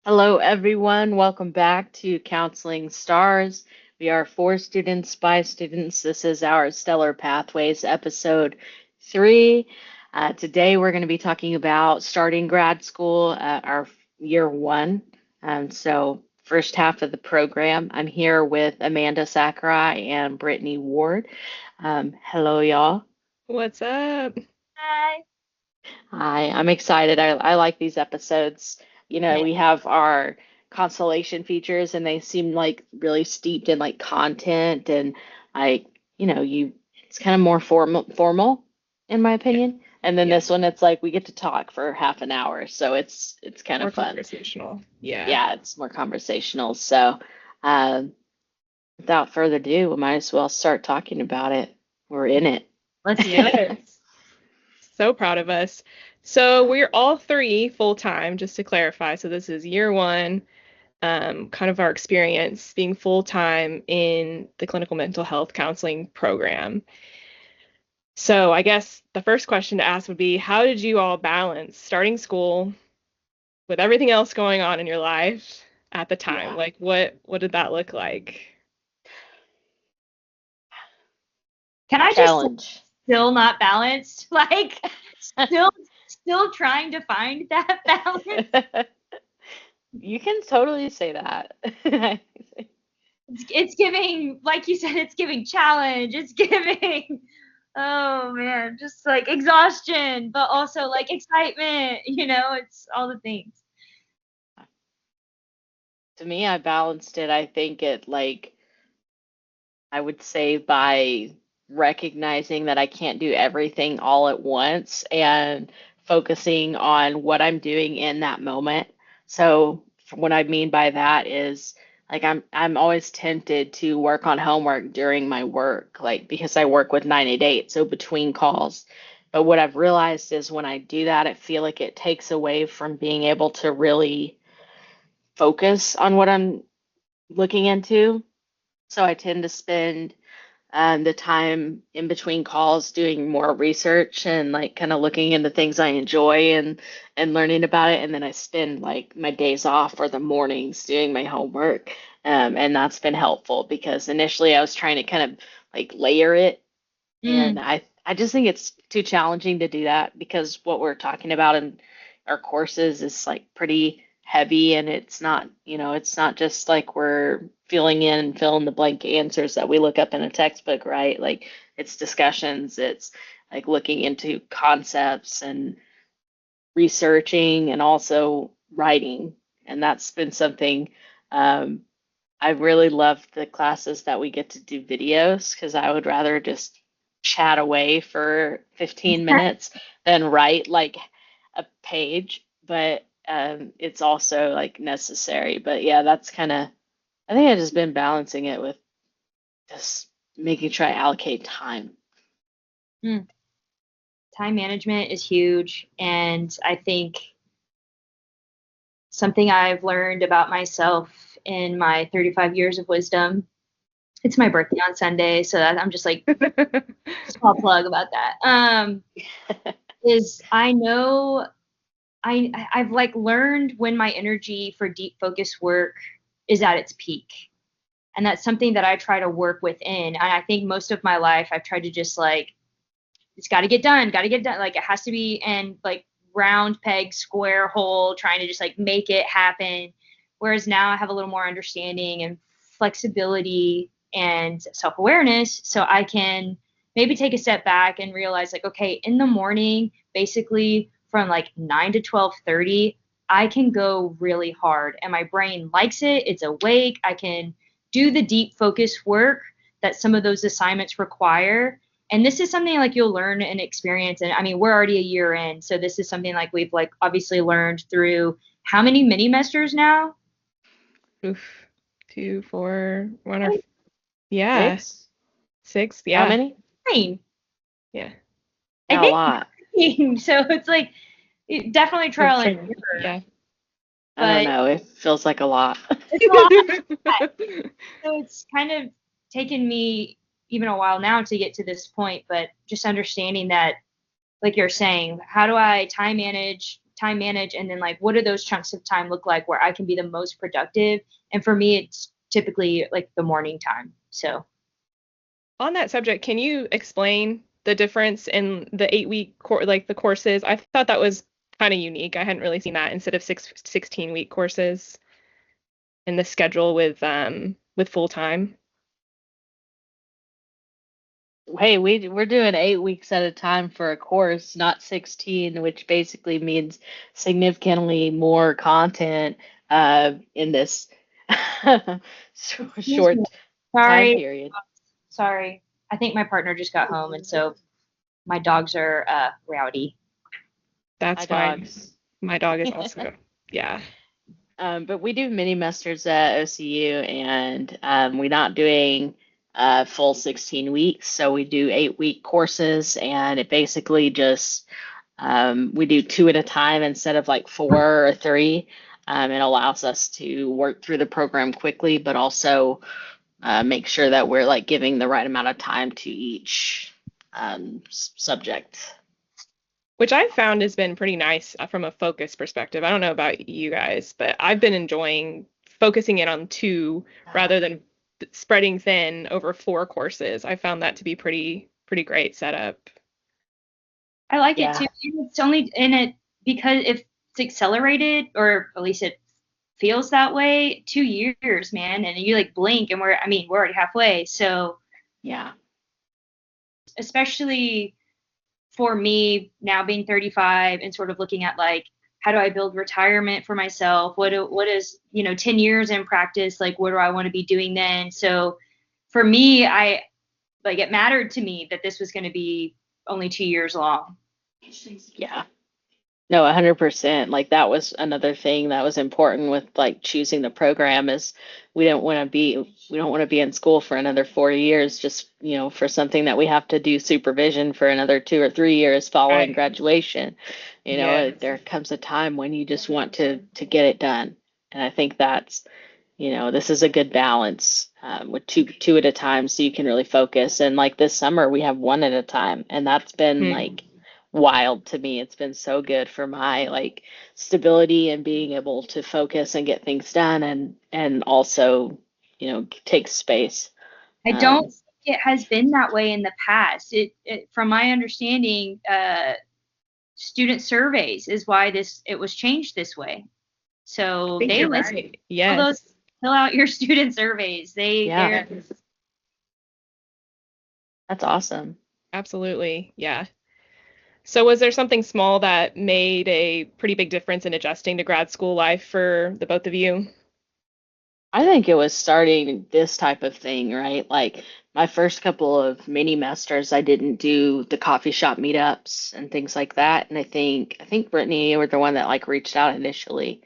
Hello, everyone. Welcome back to Counseling Stars. We are for students by students. This is our Stellar Pathways episode 3. Today, we're going to be talking about starting grad school, our year 1. First half of the program, I'm here with Amanda Sakurai and Brittany Ward. Hello, y'all. What's up? Hi. Hi, I'm excited. I like these episodes. Yeah. We have our Constellation features and they seem like really steeped in like content and like, it's kind of more formal in my Yeah, opinion. And then yeah, this one it's like we get to talk for half an hour, so it's kind of more fun. conversational. Yeah. Yeah, it's more conversational. So, um, without further ado, we might as well start talking about it. We're in it. Let's do it. Yes. So proud of us. So we're all three full time, just to clarify. So this is year one, kind of our experience being full time in the clinical mental health counseling program. So I guess the first question to ask would be, how did you all balance starting school with everything else going on in your life at the time? Yeah. Like what did that look like? Can I just say Challenge. still not balanced? Like still trying to find that balance. You can totally say that. It's giving, like you said, it's giving challenge. It's giving oh man, just like exhaustion, but also like excitement, it's all the things. To me, I balanced it. I think it like I would say by recognizing that I can't do everything all at once and focusing on what I'm doing in that moment. So what I mean by that is like I'm always tempted to work on homework during my work, like because I work with 988, so between calls. But what I've realized is when I do that, I feel like it takes away from being able to really focus on what I'm looking into. So I tend to spend the time in between calls doing more research and like kind of looking into things I enjoy and learning about it. And then I spend like my days off or the mornings doing my homework. And that's been helpful because initially I was trying to kind of like layer it. And Mm, I just think it's too challenging to do that because what we're talking about in our courses is like pretty heavy and it's not just like we're filling in and fill in the blank answers that we look up in a textbook, right? Like it's discussions, it's like looking into concepts and researching and also writing. And that's been something um, I really love the classes that we get to do videos because I would rather just chat away for 15 minutes than write like a page. But it's also like necessary. But yeah, that's kind of, I think I've just been balancing it with just making sure I allocate time. mm. Time management is huge, and I think something I've learned about myself in my 35 years of wisdom. It's my birthday on Sunday, so that I'm just like small plug about that. Is I know I've like learned when my energy for deep focus work is at its peak. And that's something that I try to work within. And I think most of my life I've tried to just like it's got to get done. Like it has to be and like round peg, square hole, trying to just like make it happen. Whereas now I have a little more understanding and flexibility and self awareness. So I can maybe take a step back and realize like, okay, in the morning, basically from like 9 to 12:30, I can go really hard and my brain likes it. It's awake. I can do the deep focus work that some of those assignments require, and this is something like you'll learn and experience. And I mean, we're already a year in, so this is something like we've like obviously learned through how many mini mesters now? Oof. Two, four, one or yeah, Six? six. How Yeah, many? 9, yeah. I Yeah, a think. lot. 9. So it's like definitely trial and From error, yeah. I don't but know. It feels like a lot. it's a lot. So it's kind of taken me even a while now to get to this point, but just understanding that, like you're saying, how do I time manage time manage, and then like what do those chunks of time look like where I can be the most productive? And for me, it's typically like the morning time. So On that subject, can you explain the difference in the 8-week like the courses? I thought that was kind of unique. I hadn't really seen that instead of 16-week courses in the schedule with full time. Hey, we're doing 8 weeks at a time for a course, not 16, which basically means significantly more content in this excuse me. short time Sorry, period. sorry. I think my partner just got home, and so my dogs are rowdy. That's Hi, fine. dogs. My dog is also, yeah. But we do mini masters at OCU, and we're not doing full 16 weeks, so we do 8-week courses, and it basically just we do two at a time instead of like four or three. It allows us to work through the program quickly, but also make sure that we're like giving the right amount of time to each subject. Which I've found has been pretty nice from a focus perspective. I don't know about you guys, but I've been enjoying focusing in on two rather than spreading thin over 4 courses. I found that to be pretty great setup. I like it Yeah. too. It's only in it because if it's accelerated, or at least it feels that way, 2 years, man, and you like blink and we're already halfway. So Yeah. especially for me now being 35 and sort of looking at like how do I build retirement for myself? What is 10 years in practice, like what do I want to be doing then? So for me, I like it mattered to me that this was going to be only 2 years long. Yeah. No, 100%. Like that was another thing that was important with like choosing the program is we don't want to be in school for another 4 years just, for something that we have to do supervision for another 2 or 3 years following Right. graduation. Yeah. There comes a time when you just want to get it done. And I think that's, this is a good balance with two at a time so you can really focus. And like this summer we have one at a time, and that's been Hmm. like wild to me. It's been so good for my like stability and being able to focus and get things done and also, take space. I don't Um, think it has been that way in the past. It from my understanding, student surveys is why it was changed this way. I So think they you're listen. right. All those Yes. fill out your student surveys. yeah, They're that's awesome. Absolutely. Yeah. So was there something small that made a pretty big difference in adjusting to grad school life for the both of you? I think it was starting this type of thing, right? Like my first couple of mini masters, I didn't do the coffee shop meetups and things like that. And I think Brittany, you were the one that like reached out initially.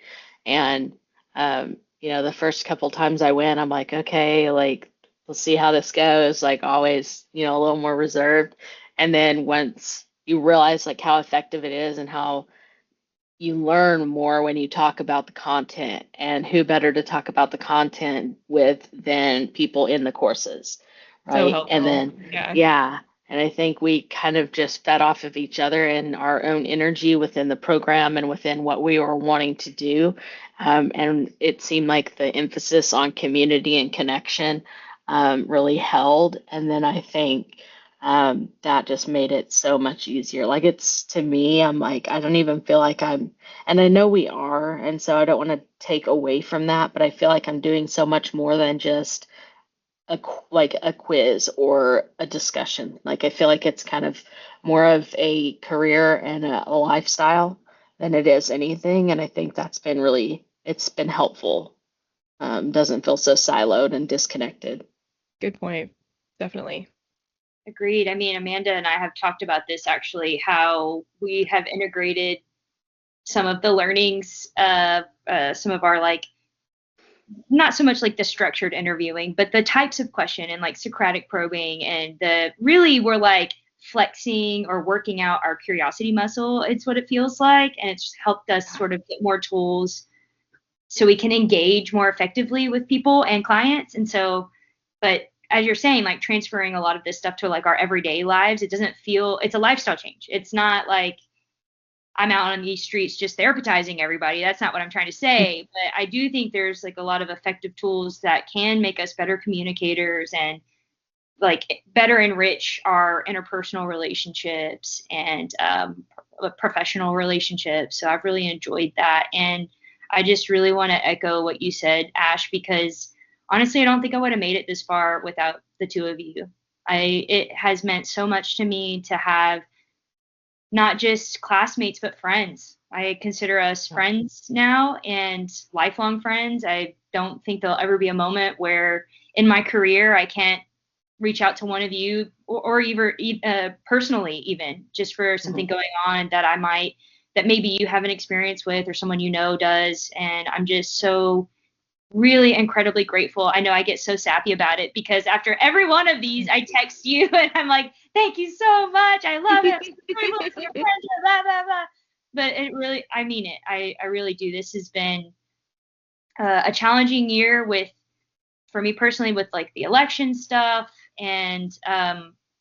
And the first couple times I went, I'm like, okay, like let's see how this goes. Like always, a little more reserved. And then once you realize like how effective it is and how you learn more when you talk about the content, and who better to talk about the content with than people in the courses, So right? And helpful. then Yeah. yeah, and I think we kind of just fed off of each other and our own energy within the program and within what we were wanting to do. And it seemed like the emphasis on community and connection really held. And then I think that just made it so much easier. Like it's to me, I'm like, I don't even feel like and I know we are, and so I don't want to take away from that, but I feel like I'm doing so much more than just like a quiz or a discussion. Like I feel like it's kind of more of a career and a lifestyle than it is anything, and I think it's been helpful. Doesn't feel so siloed and disconnected. Good point. Definitely. agreed. I mean, Amanda and I have talked about this actually, how we have integrated some of the learnings of some of our like not so much like the structured interviewing, but the types of question and like Socratic probing, and the really we're like flexing or working out our curiosity muscle. It's what it feels like. And it's helped us sort of get more tools so we can engage more effectively with people and clients. And so, but as you're saying, like transferring a lot of this stuff to like our everyday lives, it doesn't feel, it's a lifestyle change. It's not like I'm out on these streets just therapizing everybody. That's not what I'm trying to say. But I do think there's like a lot of effective tools that can make us better communicators and like better enrich our interpersonal relationships and professional relationships. So I've really enjoyed that. And I just really want to echo what you said, Ash, because honestly, I don't think I would have made it this far without the two of you. It has meant so much to me to have not just classmates, but friends. I consider us friends now and lifelong friends. I don't think there'll ever be a moment where in my career I can't reach out to one of you or even personally, even just for something going on that maybe you have an experience with or someone you know does. And I'm just so really incredibly grateful. I know I get so sappy about it because after every one of these, I text you and I'm like, thank you so much. I love it. I'm so grateful for your friendship, blah, blah, blah. But it really, I mean it. I really do. This has been a challenging year for me personally, with like the election stuff and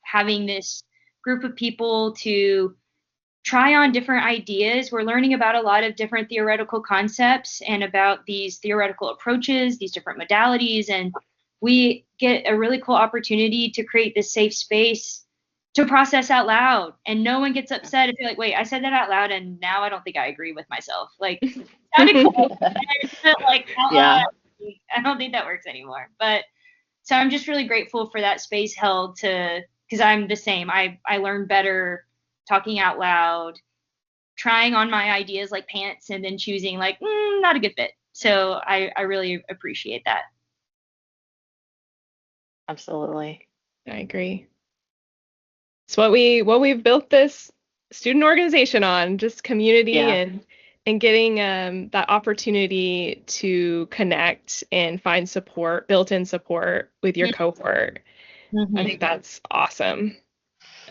having this group of people to try on different ideas. We're learning about a lot of different theoretical concepts and about these theoretical approaches, these different modalities, and we get a really cool opportunity to create this safe space to process out loud. And no one gets upset if you're like, wait, I said that out loud and now I don't think I agree with myself. Like, it sounded cool. Like, out loud, I don't think that works anymore. But so I'm just really grateful for that space held because I'm the same. I learn better talking out loud, trying on my ideas like pants, and then choosing like, not a good fit. So I really appreciate that. Absolutely. I agree. It's what we've built this student organization on, just community and getting that opportunity to connect and find support, built-in support with your cohort. I think that's awesome.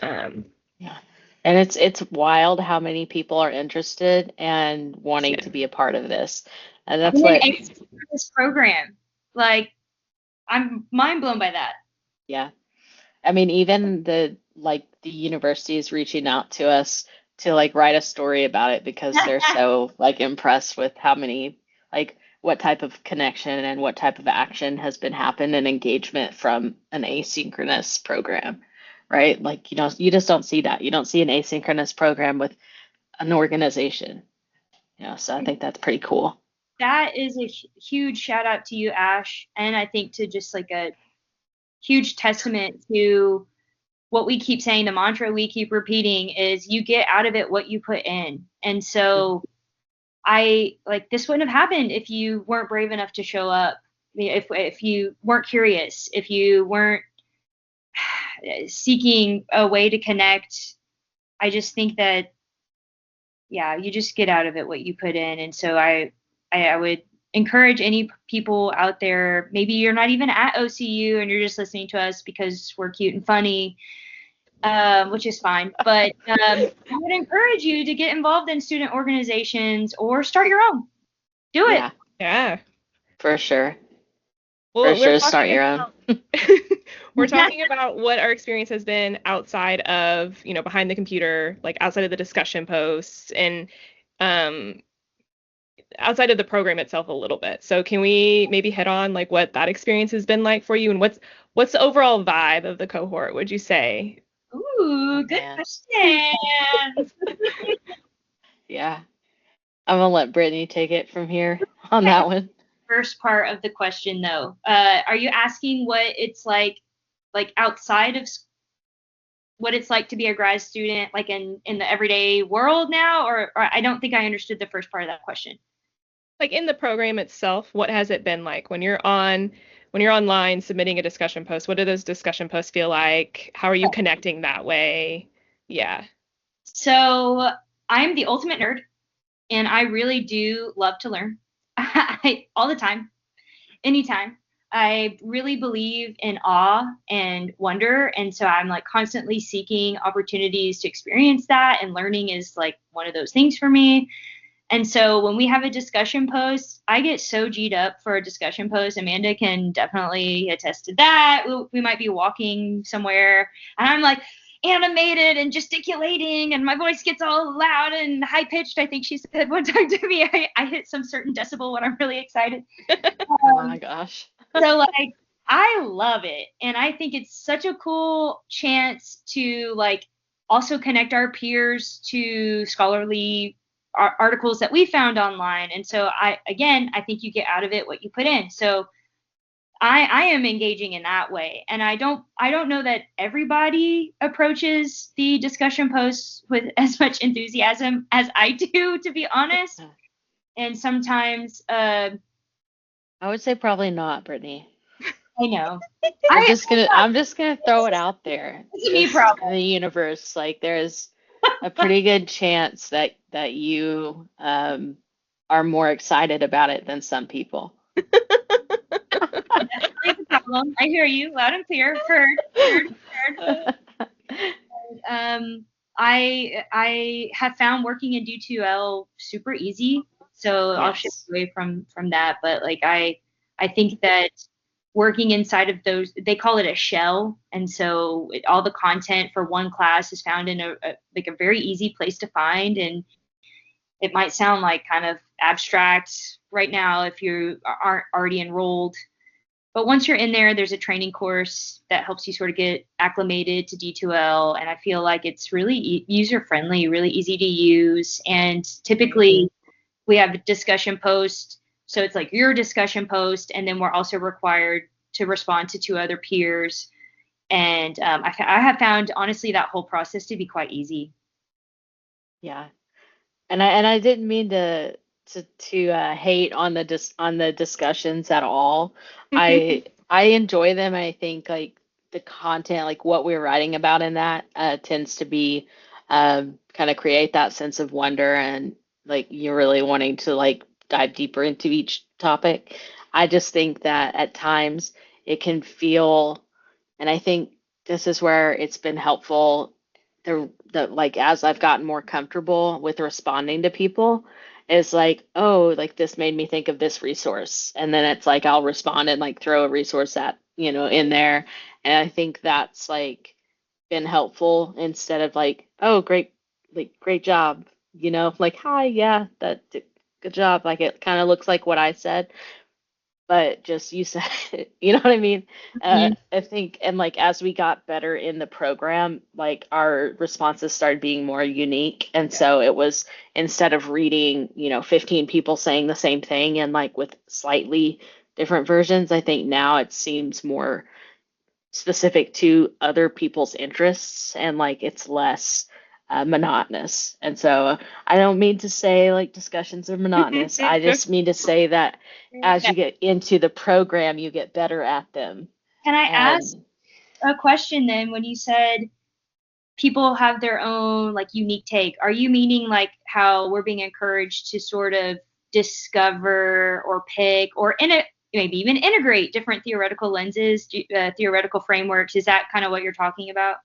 Yeah. And it's wild how many people are interested and wanting to be a part of this. And that's what this program. Like, I'm mind blown by that. Yeah. I mean, even the universities reaching out to us to like write a story about it because they're so like impressed with how many what type of connection and what type of action has been happened and engagement from an asynchronous program, right? Like, you just don't see that. You don't see an asynchronous program with an organization, so I think that's pretty cool. That is a huge shout out to you, Ash. And I think to just like a huge testament to what we keep saying, the mantra we keep repeating is you get out of it what you put in. And so this wouldn't have happened if you weren't brave enough to show up. If you weren't curious, if you weren't seeking a way to connect. I just think that, you just get out of it what you put in. And so I would encourage any people out there, maybe you're not even at OCU and you're just listening to us because we're cute and funny, which is fine. But I would encourage you to get involved in student organizations or start your own. Do it. Yeah. For sure. Well, for sure, start your own. We're talking about what our experience has been outside of, behind the computer, like outside of the discussion posts and outside of the program itself a little bit. So can we maybe hit on like what that experience has been like for you and what's the overall vibe of the cohort, would you say? Ooh, good question. Yeah. I'm gonna let Brittany take it from here on that one. First part of the question though, are you asking what it's like outside of what it's like to be a grad student, like in the everyday world now, or I don't think I understood the first part of that question. Like in the program itself, what has it been like when you're online submitting a discussion post? What do those discussion posts feel like? How are you connecting that way? Yeah. So I'm the ultimate nerd, and I really do love to learn all the time, anytime. I really believe in awe and wonder. And so I'm like constantly seeking opportunities to experience that. And learning is like one of those things for me. And so when we have a discussion post, I get so G'd up for a discussion post. Amanda can definitely attest to that. We might be walking somewhere and I'm like, animated and gesticulating, and my voice gets all loud and high pitched. I think she said one time to me, I hit some certain decibel when I'm really excited. Oh my gosh. So like I love it, and I think it's such a cool chance to like also connect our peers to scholarly articles that we found online. And so I think you get out of it what you put in. So I am engaging in that way, and I don't know that everybody approaches the discussion posts with as much enthusiasm as I do, to be honest. And sometimes I would say probably not, Brittany. I know. I'm just gonna throw it out there. It's a me problem. In the universe, like there's a pretty good chance that you are more excited about it than some people. That's a problem. I hear you loud and clear. Heard. I have found working in D2L super easy, so I'll shift away from that. But like I think that working inside of those, they call it a shell, and so all the content for one class is found in a very easy place to find. And it might sound like kind of abstract right now if you aren't already enrolled, but once you're in there, there's a training course that helps you sort of get acclimated to D2L, and I feel like it's really user friendly, really easy to use. And typically we have a discussion post, so it's like your discussion post, and then we're also required to respond to 2 other peers. And I have found honestly that whole process to be quite easy. Yeah, and I didn't mean to hate on the discussions at all. I enjoy them. I think like the content, like what we're writing about in that tends to be kind of create that sense of wonder, and like you're really wanting to like dive deeper into each topic. I just think that at times it can feel, and I think this is where it's been helpful, the like as I've gotten more comfortable with responding to people, is like, oh, like this made me think of this resource. And then it's like I'll respond and like throw a resource at, in there. And I think that's like been helpful instead of like, oh, great, like great job, like, hi, yeah, good job. Like it kind of looks like what I said, but just you said it, you know what I mean? I think, and like as we got better in the program, like our responses started being more unique. And so it was, instead of reading, 15 people saying the same thing and like with slightly different versions, I think now it seems more specific to other people's interests, and like it's less monotonous. And so I don't mean to say like discussions are monotonous. I just mean to say that as you get into the program, you get better at them. Can I ask a question then? When you said people have their own like unique take, are you meaning like how we're being encouraged to sort of discover or pick or maybe even integrate different theoretical lenses, theoretical frameworks? Is that kind of what you're talking about?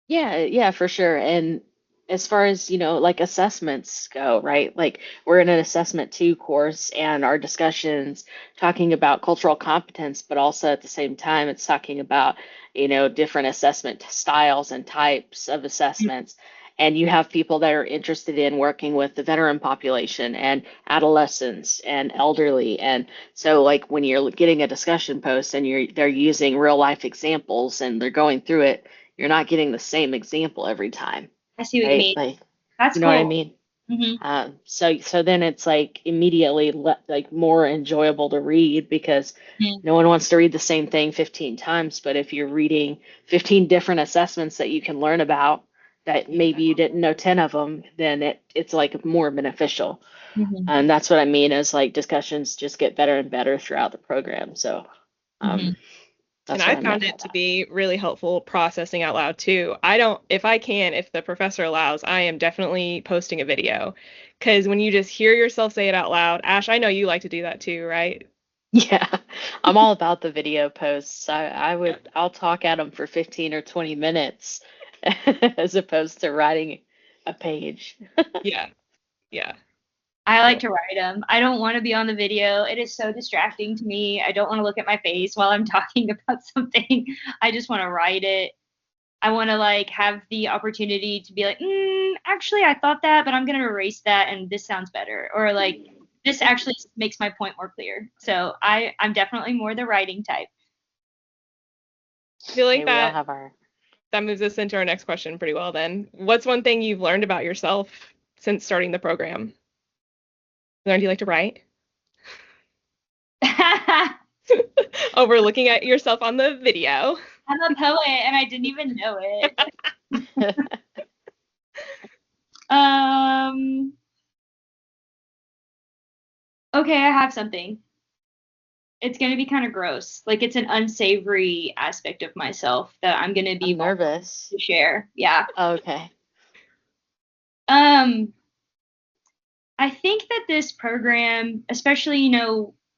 Yeah, for sure. And as far as, like assessments go, right? Like we're in an assessment 2 course, and our discussions talking about cultural competence, but also at the same time, it's talking about, different assessment styles and types of assessments. And you have people that are interested in working with the veteran population and adolescents and elderly. And so like when you're getting a discussion post and they're using real life examples and they're going through it, you're not getting the same example every time. I see what you mean. Like, that's you know cool. what I mean? Mm-hmm. So then it's like immediately like more enjoyable to read, because no one wants to read the same thing 15 times. But if you're reading 15 different assessments that you can learn about, that maybe you didn't know 10 of them, then it's like more beneficial. And that's what I mean, is like discussions just get better and better throughout the program. So and I found it to be really helpful processing out loud too. If the professor allows, I am definitely posting a video, because when you just hear yourself say it out loud, Ash, I know you like to do that too, right? Yeah, I'm all about the video posts. I'll talk at them for 15 or 20 minutes as opposed to writing a page. Yeah. I like to write them. I don't want to be on the video. It is so distracting to me. I don't want to look at my face while I'm talking about something. I just want to write it. I want to like have the opportunity to be like, actually, I thought that, but I'm going to erase that, and this sounds better, or like this actually makes my point more clear. So I'm definitely more the writing type. I feel like Hey, we all that have our. that moves us into our next question pretty well then. What's one thing you've learned about yourself since starting the program? Learned you like to write? Over looking at yourself on the video. I'm a poet and I didn't even know it. Okay, I have something. It's going to be kind of gross. Like it's an unsavory aspect of myself that I'm going to be I'm nervous. to share. Yeah. Okay. Um, I think that this program, especially,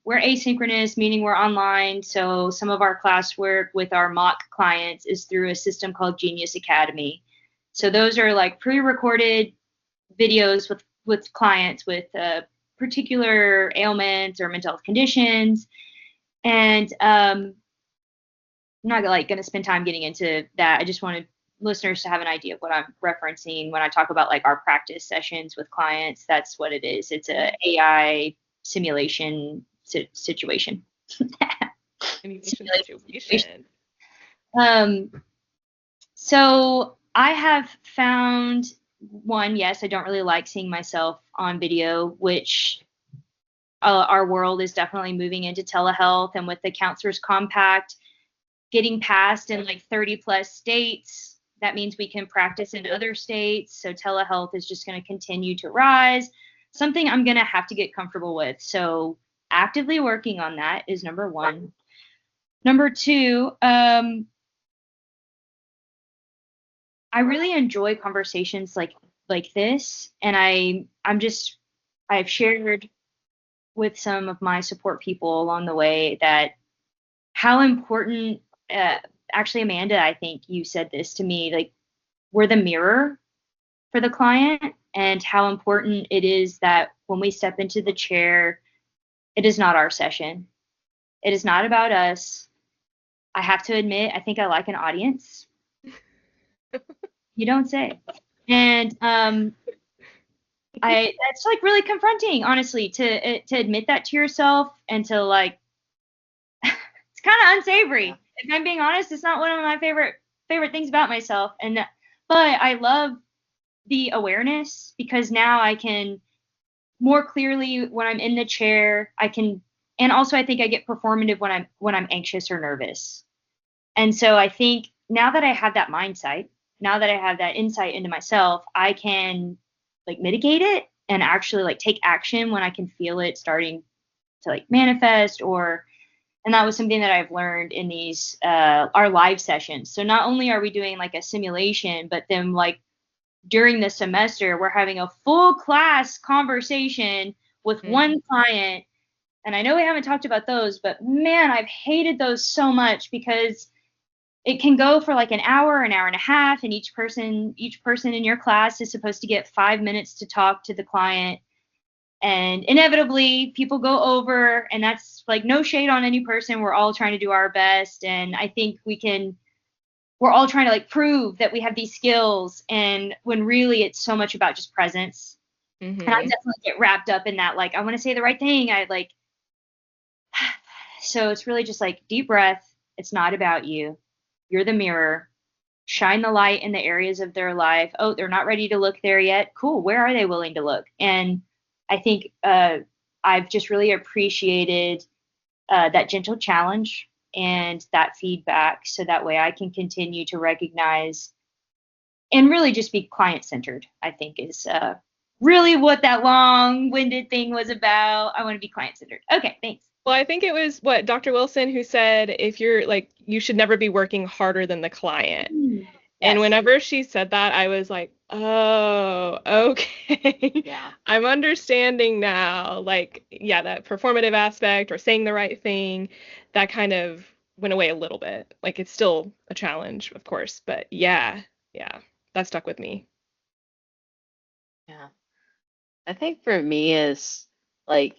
we're asynchronous, meaning we're online. So some of our classwork with our mock clients is through a system called Genius Academy. So those are like pre-recorded videos with clients with particular ailments or mental health conditions. And I'm not like going to spend time getting into that. I just wanted listeners to have an idea of what I'm referencing when I talk about like our practice sessions with clients. That's what it is. It's a AI simulation situation. Situation. So I have found one, yes, I don't really like seeing myself on video, which our world is definitely moving into telehealth, and with the counselors compact getting passed in like 30 plus states, that means we can practice in other states. So telehealth is just going to continue to rise, something I'm going to have to get comfortable with. So actively working on that is number one. Number two, I really enjoy conversations like this, and I've shared with some of my support people along the way that how important, actually, Amanda, I think you said this to me, like we're the mirror for the client, and how important it is that when we step into the chair, it is not our session. It is not about us. I have to admit, I think I like an audience. You don't say. And that's like really confronting, honestly, to admit that to yourself, and to like it's kind of unsavory. Yeah. If I'm being honest, it's not one of my favorite things about myself. But I love the awareness, because now I can more clearly, when I'm in the chair, and also I think I get performative when I'm anxious or nervous. And so I think now that I have that mindset, now that I have that insight into myself, I can like mitigate it and actually like take action when I can feel it starting to like manifest. And that was something that I've learned in these our live sessions. So not only are we doing like a simulation, but then like during the semester we're having a full class conversation with one client. And I know we haven't talked about those, but man, I've hated those so much, because it can go for like an hour and a half, and each person in your class is supposed to get 5 minutes to talk to the client. And inevitably people go over, and that's like no shade on any person. We're all trying to do our best, and I think we're all trying to like prove that we have these skills, and when really it's so much about just presence. And I definitely get wrapped up in that, like I want to say the right thing. So it's really just like deep breath. It's not about you. You're the mirror. Shine the light in the areas of their life. Oh, they're not ready to look there yet. Cool. Where are they willing to look? And I think I've just really appreciated that gentle challenge and that feedback, so that way I can continue to recognize and really just be client centered, I think is really what that long winded thing was about. I want to be client centered. Okay, thanks. Well, I think it was what Dr. Wilson who said if you're like you should never be working harder than the client. Yes. And whenever she said that, I was like, oh, okay. Yeah. I'm understanding now. Like, yeah, that performative aspect or saying the right thing, that kind of went away a little bit. Like, it's still a challenge, of course, but yeah, that stuck with me. Yeah. I think for me is like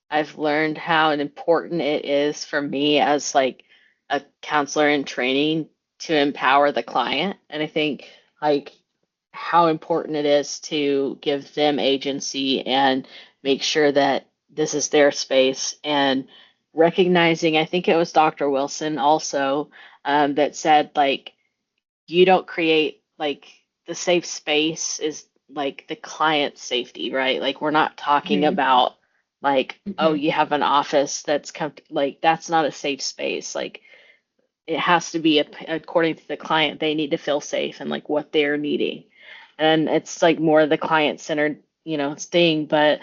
I've learned how important it is for me as like a counselor in training to empower the client. And I think like how important it is to give them agency and make sure that this is their space, and recognizing, I think it was Dr. Wilson also, that said like you don't create like the safe space is like the client's safety, right? Like we're not talking Mhm. about like, oh, Mhm. you have an office that's like that's not a safe space. Like it has to be according to the client, they need to feel safe and like what they're needing. And it's like more the client centered, thing. But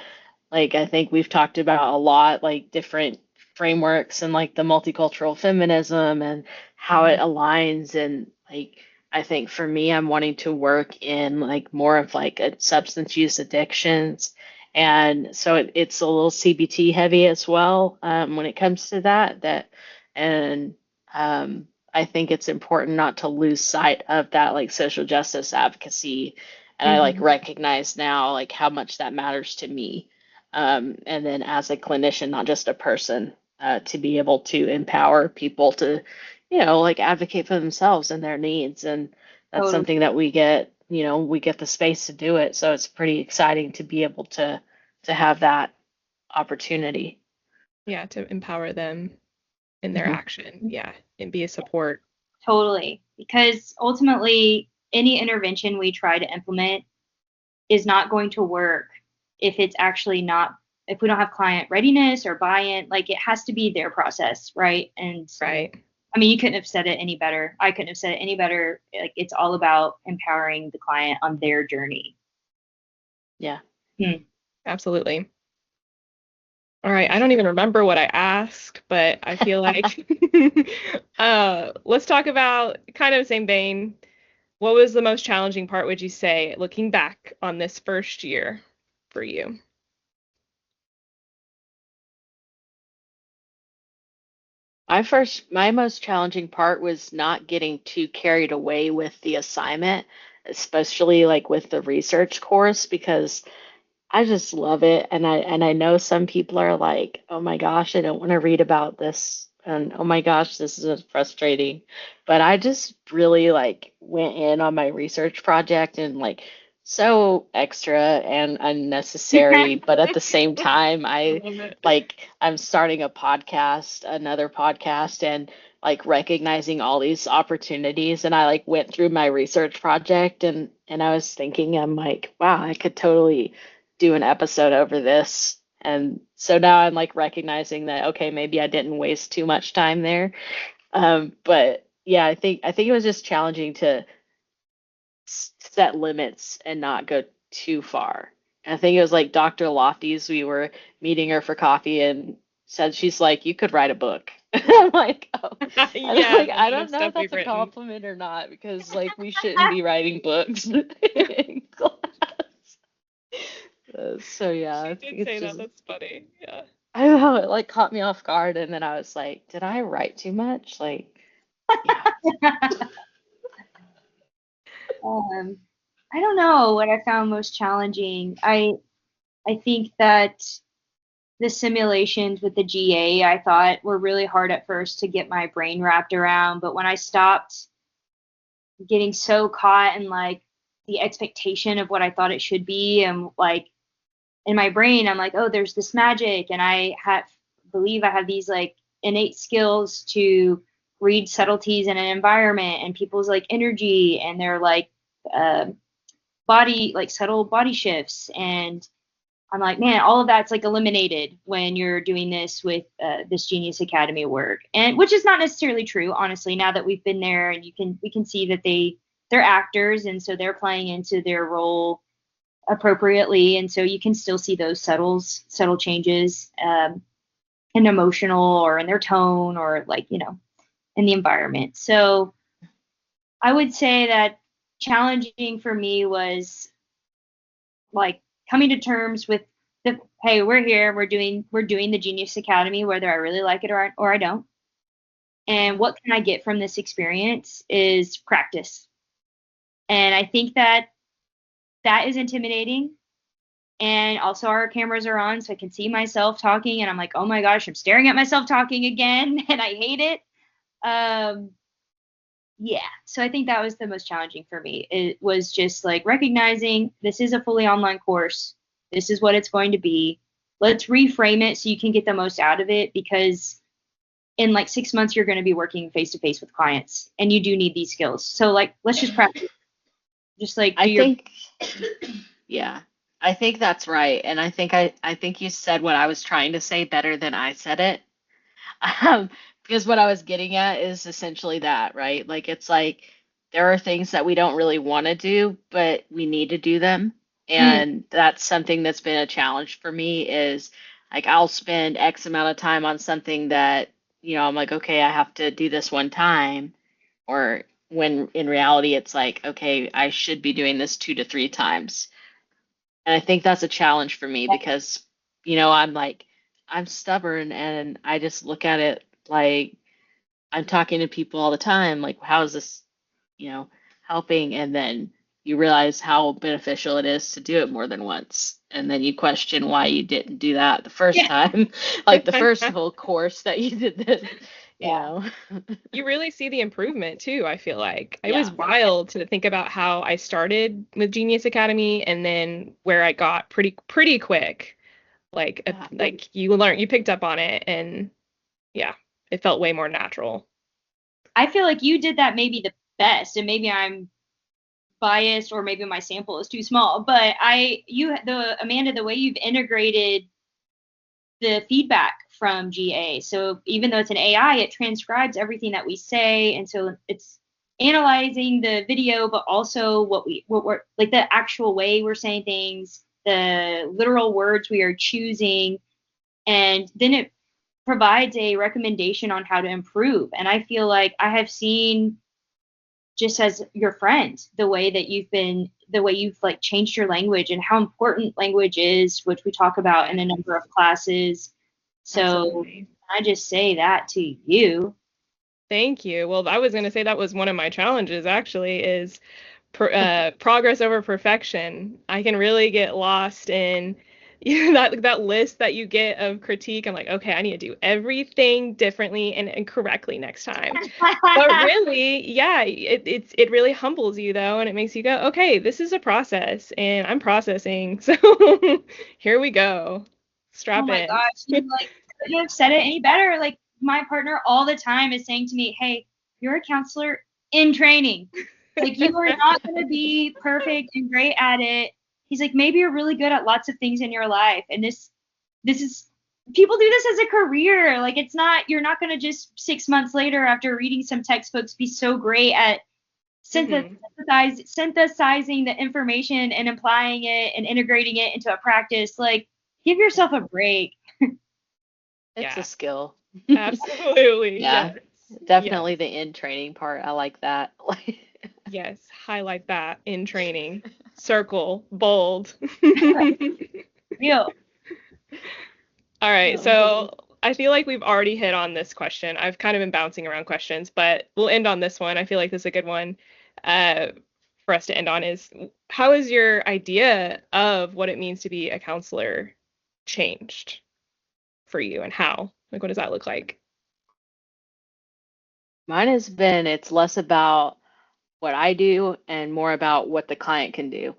like I think we've talked about a lot, like different frameworks and like the multicultural feminism and how it aligns. And like I think for me, I'm wanting to work in like more of like a substance use addictions. And so it's a little CBT heavy as well, when it comes to that. And I think it's important not to lose sight of that like social justice advocacy. And I like Mhm. recognize now like how much that matters to me. And then as a clinician, not just a person, to be able to empower people to, like advocate for themselves and their needs. And that's Totally. something that we get the space to do it. So it's pretty exciting to be able to have that opportunity. Yeah, to empower them in their Hmm. action. Yeah, and be a support. Totally. Because ultimately, any intervention we try to implement is not going to work if it's actually not, if we don't have client readiness or buy-in. Like it has to be their process, right? And Right. I mean, you couldn't have said it any better. I couldn't have said it any better. Like it's all about empowering the client on their journey. Yeah. Hmm. Absolutely. All right, I don't even remember what I asked, but I feel like let's talk about kind of the same vein. What was the most challenging part, would you say, looking back on this first year for you? My most challenging part was not getting too carried away with the assignment, especially like with the research course, because I just love it. And I know some people are like, "Oh my gosh, I don't want to read about this." And oh my gosh, this is frustrating. But I just really like went in on my research project and like so extra and unnecessary, but at the same time, I I love it. like I'm starting a podcast, another podcast, and like recognizing all these opportunities. And I like went through my research project, and I was thinking, I'm like, wow, I could totally do an episode over this. And so now I'm like recognizing that, okay, maybe I didn't waste too much time there. But yeah, I think it was just challenging to set limits and not go too far. I think it was like Dr. Lofty's, we were meeting her for coffee and said, she's like, you could write a book. I'm like, oh, and I'm Yeah, like, the I amount of don't know if stuff we've that's a written. compliment or not, because like we shouldn't be writing books in class. So yeah, She I did think it's say that. just, That's funny. Yeah. I don't know, it like caught me off guard, and then I was like, did I write too much? Like, yeah. um, I don't know what I found most challenging. I think that the simulations with the GA I thought were really hard at first to get my brain wrapped around, but when I stopped getting so caught in like the expectation of what I thought it should be, and like in my brain I'm like, oh, there's this magic, and I have believe I have these like innate skills to read subtleties in an environment and people's like energy and their like uh, body, like subtle body shifts. And I'm like, man, all of that's like eliminated when you're doing this with this Genius Academy work, and which is not necessarily true, honestly. Now that we've been there, and we can see that they're actors, and so they're playing into their role appropriately, and so you can still see those subtle changes, in emotional or in their tone or like in the environment. So I would say that challenging for me was like coming to terms with the, hey, we're here, we're doing the Genius Academy, whether I really like it or I don't. And what can I get from this experience is practice. And I think that that is intimidating. And also our cameras are on, so I can see myself talking, and I'm like, oh my gosh, I'm staring at myself talking again, and I hate it. Um, yeah, so I think that was the most challenging for me. It was just like recognizing this is a fully online course. This is what it's going to be. Let's reframe it so you can get the most out of it, because in like 6 months you're going to be working face to face with clients and you do need these skills. So like let's just practice. Just like I do your think, yeah, I think that's right. And I think you said what I was trying to say better than I said it. Because what I was getting at is essentially that, right? Like it's like there are things that we don't really want to do, but we need to do them. mm, And that's something that's been a challenge for me is like I'll spend X amount of time on something that, I'm like, okay, I have to do this one time. Or when in reality, it's like, okay, I should be doing this 2 to 3 times. And I think that's a challenge for me because, I'm like, I'm stubborn and I just look at it like I'm talking to people all the time, like, how is this, you know, helping? And then you realize how beneficial it is to do it more than once. And then you question why you didn't do that the first yeah, time, like the first whole course that you did this, you yeah. know. You really see the improvement too, I feel like. It was Yeah. wild to think about how I started with Genius Academy and then where I got pretty quick. Yeah. Like you picked up on it, and yeah, it felt way more natural. I feel like you did that maybe the best, and maybe I'm biased or maybe my sample is too small, but Amanda, the way you've integrated the feedback from GA. So even though it's an AI, it transcribes everything that we say, and so it's analyzing the video, but also what we're like the actual way we're saying things, the literal words we are choosing, and then it provides a recommendation on how to improve. And I feel like I have seen, just as your friend, the way you've like changed your language and how important language is, which we talk about in a number of classes. So Absolutely. I just say that to you. Thank you. Well, I was going to say that was one of my challenges actually is progress over perfection. I can really get lost in that list that you get of critique. I'm like, okay, I need to do everything differently and correctly next time. But really, yeah, it really humbles you though, and it makes you go, okay, this is a process, and I'm processing. So here we go. Oh Strap my in. gosh, you like couldn't have said it any better. Like my partner all the time is saying to me, "Hey, you're a counselor in training. Like you are not going to be perfect and great at it." He's like, "Maybe you're really good at lots of things in your life, and this is people do this as a career. Like it's not you're not going to just 6 months later after reading some textbooks be so great at Hmm. synthesizing the information and applying it and integrating it into a practice. Like give yourself a break." It's a Yeah, skill. absolutely. Yeah, Yes. Yes. definitely the in training part. I like that. Yes. Highlight that in training. Circle, bold. Real. All right. Oh. So I feel like we've already hit on this question. I've kind of been bouncing around questions, but we'll end on this one. I feel like this is a good one uh, for us to end on is how is your idea of what it means to be a counselor changed for you and how? Like, what does that look like? Mine has been, it's less about what I do and more about what the client can do.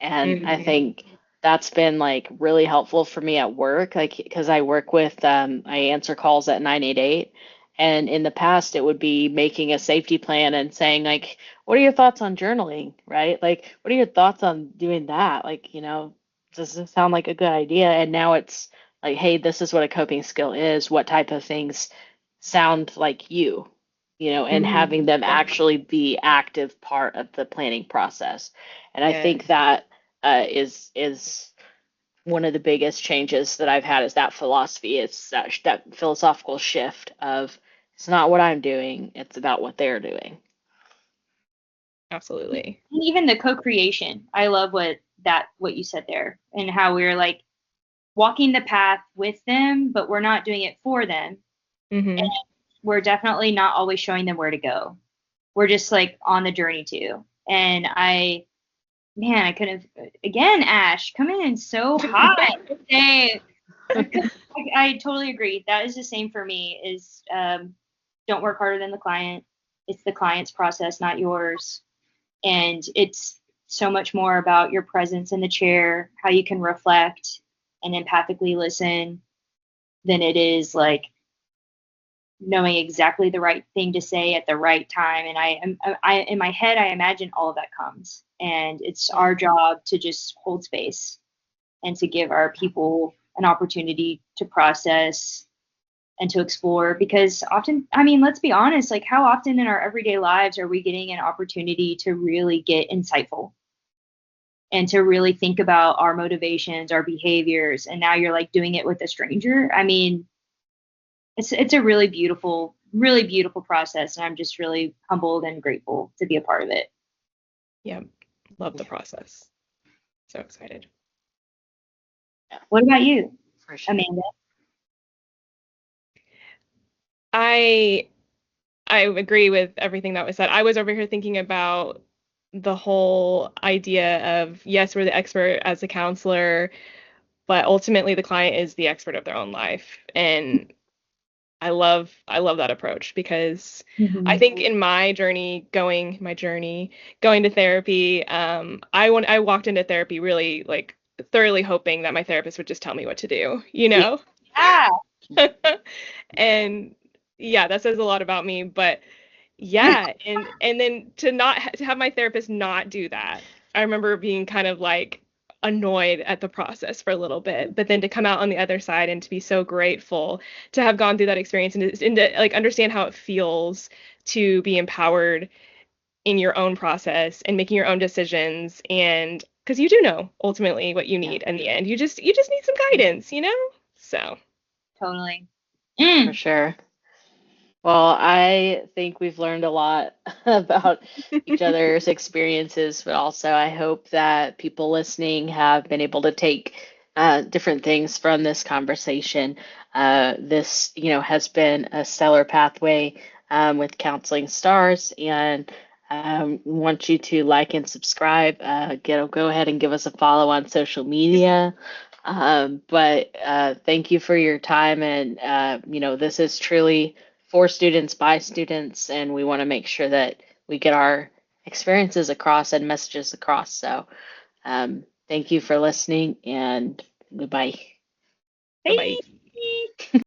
And I Hmm. think that's been like really helpful for me at work, like because I work with, I answer calls at 988. And in the past, it would be making a safety plan and saying, like, what are your thoughts on journaling, right? Like, what are your thoughts on doing that? Like, does this sound like a good idea? And now it's like, hey, this is what a coping skill is. What type of things sound like and Hmm. having them actually be active part of the planning process. And I Yes. think that is one of the biggest changes that I've had is that philosophy. It's that philosophical shift of it's not what I'm doing, it's about what they're doing. Absolutely. And even the co-creation. I love what you said there, and how we're like walking the path with them, but we're not doing it for them. And Hmm. we're definitely not always showing them where to go. We're just like on the journey too. And I could have, again, Ash, coming in so hot today. I totally agree. That is the same for me. Is don't work harder than the client. It's the client's process, not yours. And it's so much more about your presence in the chair, how you can reflect and empathically listen, than it is like knowing exactly the right thing to say at the right time. And I in my head, I imagine all of that comes, and it's our job to just hold space and to give our people an opportunity to process and to explore. Because often, I mean, let's be honest, like how often in our everyday lives are we getting an opportunity to really get insightful and to really think about our motivations, our behaviors, and now you're like doing it with a stranger? I mean, it's a really beautiful process, and I'm just really humbled and grateful to be a part of it. Yeah, love the process. So excited. What about you, For sure. Amanda? I agree with everything that was said. I was over here thinking about the whole idea of, yes, we're the expert as a counselor, but ultimately the client is the expert of their own life. And I love that approach, because I Mm-hmm. think in my journey going to therapy, I walked into therapy really like thoroughly hoping that my therapist would just tell me what to do, you know? Yeah. And yeah, that says a lot about me, but yeah, and then to have my therapist not do that. I remember being kind of like annoyed at the process for a little bit, but then to come out on the other side and to be so grateful to have gone through that experience, and to like understand how it feels to be empowered in your own process and making your own decisions, and because you do know ultimately what you need in the end. You just need some guidance, you know? So, Totally. For sure. Well, I think we've learned a lot about each other's experiences, but also I hope that people listening have been able to take different things from this conversation. This, has been a stellar pathway with Counseling Stars, and want you to like and subscribe. Go ahead and give us a follow on social media. But thank you for your time, and this is truly for students by students, and we want to make sure that we get our experiences across and messages across. So, thank you for listening, and goodbye. bye-bye. Bye.